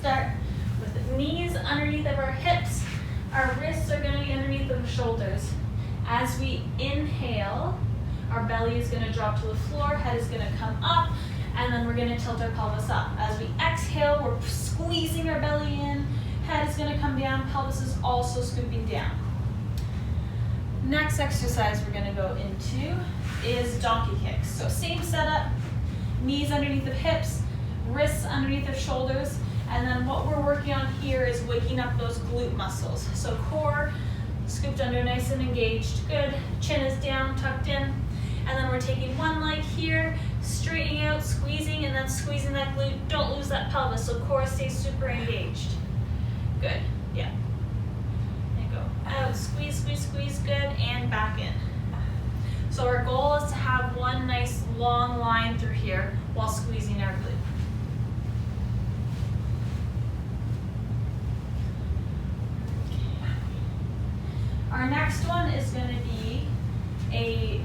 start with the knees underneath of our hips. Our wrists are going to be underneath of the shoulders. As we inhale, our belly is going to drop to the floor, head is going to come up, and then we're going to tilt our pelvis up. As we exhale, we're squeezing our belly in, head is going to come down, pelvis is also scooping down. Next exercise we're going to go into is donkey kicks. So same setup, knees underneath the hips, wrists underneath the shoulders, and then what we're working on here is waking up those glute muscles. So core scooped under, nice and engaged, good. Chin is down, tucked in, and then we're taking one leg here, straightening out, squeezing, and then squeezing that glute. Don't lose that pelvis, so core stays super engaged. Good, yeah. And go out, squeeze, squeeze, squeeze, good, and back in. So our goal is to have one nice long line through here while squeezing our glute. Our next one is going to be a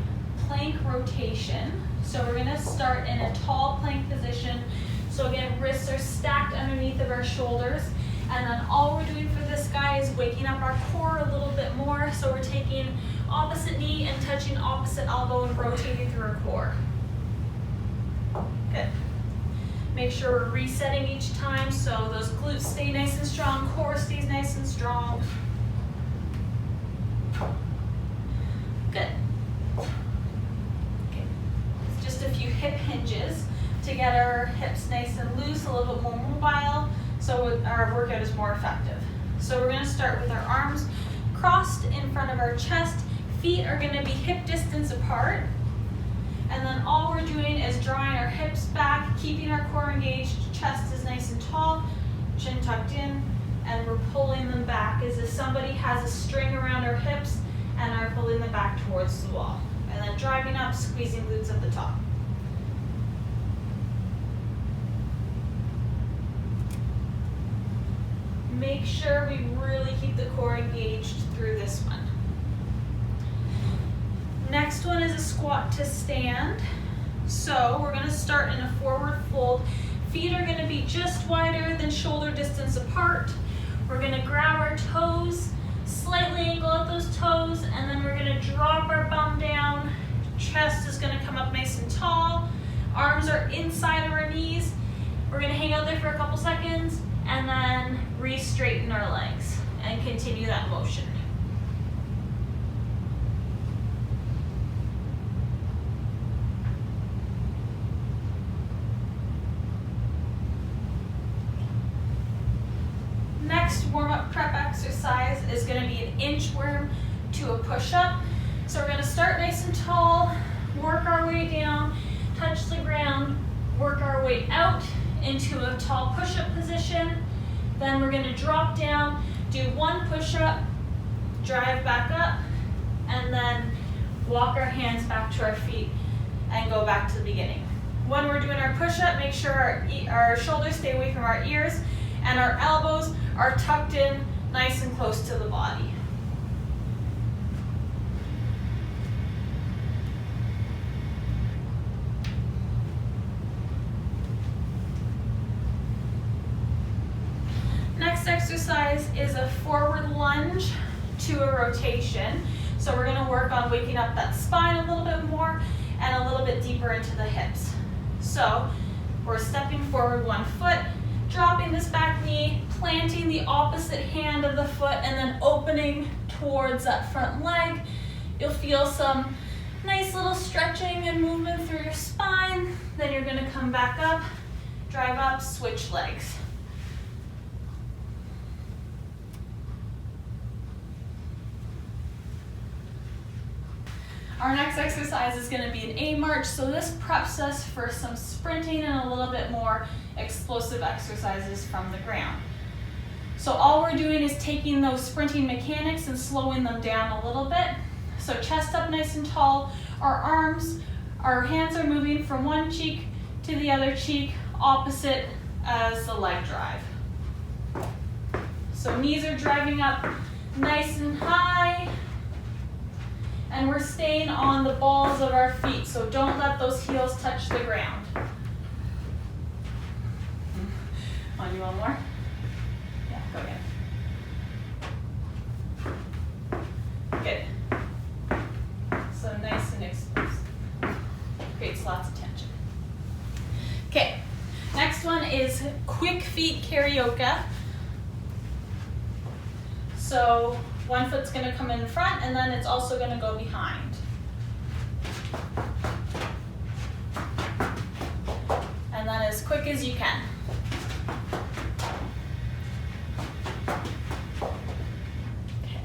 plank rotation. So we're going to start in a tall plank position. So again, wrists are stacked underneath of our shoulders. And then all we're doing for this guy is waking up our core a little bit more. So we're taking opposite knee and touching opposite elbow and rotating through our core. Good. Make sure we're resetting each time so those glutes stay nice and strong, core stays nice and strong. Good. Okay. It's just a few hip hinges to get our hips nice and loose, a little bit more mobile, so our workout is more effective. So we're going to start with our arms crossed in front of our chest. Feet are going to be hip distance apart. And then all we're doing is drawing our hips back, keeping our core engaged, chest is nice and tall, chin tucked in, and we're pulling them back as if somebody has a string around our hips and are pulling them back towards the wall. And then driving up, squeezing glutes at the top. Make sure we really keep the core engaged through this one. Next one is a squat to stand. So we're going to start in a forward fold. Feet are going to be just wider than shoulder distance apart. We're going to grab our toes, slightly angle out those toes, and then we're going to drop our bum down. Chest is going to come up nice and tall. Arms are inside of our knees. We're going to hang out there for a couple seconds and then re-straighten our legs and continue that motion. Next warm-up prep exercise is going to be an inchworm to a push-up. So we're going to start nice and tall, work our way down, touch the ground, work our way out into a tall push-up position. Then we're going to drop down, do one push-up, drive back up, and then walk our hands back to our feet and go back to the beginning. When we're doing our push-up, make sure our shoulders stay away from our ears and our elbows are tucked in nice and close to the body. Next exercise is a forward lunge to a rotation. So we're going to work on waking up that spine a little bit more and a little bit deeper into the hips. So we're stepping forward one foot, dropping this back knee, planting the opposite hand of the foot, and then opening towards that front leg. You'll feel some nice little stretching and movement through your spine. Then you're going to come back up, drive up, switch legs. Our next exercise is going to be an A march, so this preps us for some sprinting and a little bit more explosive exercises from the ground. So all we're doing is taking those sprinting mechanics and slowing them down a little bit. So chest up nice and tall, our hands are moving from one cheek to the other cheek, opposite as the leg drive. So knees are driving up nice and high, and we're staying on the balls of our feet, so don't let those heels touch the ground. Want to do one more? Go again. Good. So nice and exposed. Creates lots of tension. Okay, next one is quick feet Carioca. So one foot's gonna come in front and then it's also gonna go behind. And then as quick as you can. Okay.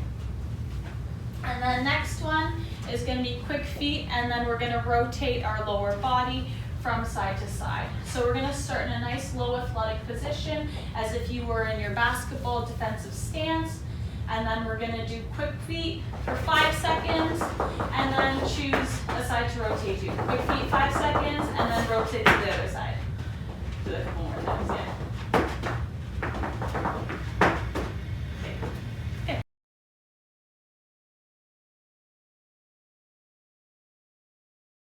And then next one is gonna be quick feet, and then we're gonna rotate our lower body from side to side. So we're gonna start in a nice low athletic position as if you were in your basketball defensive stance. And then we're gonna do quick feet for 5 seconds, and then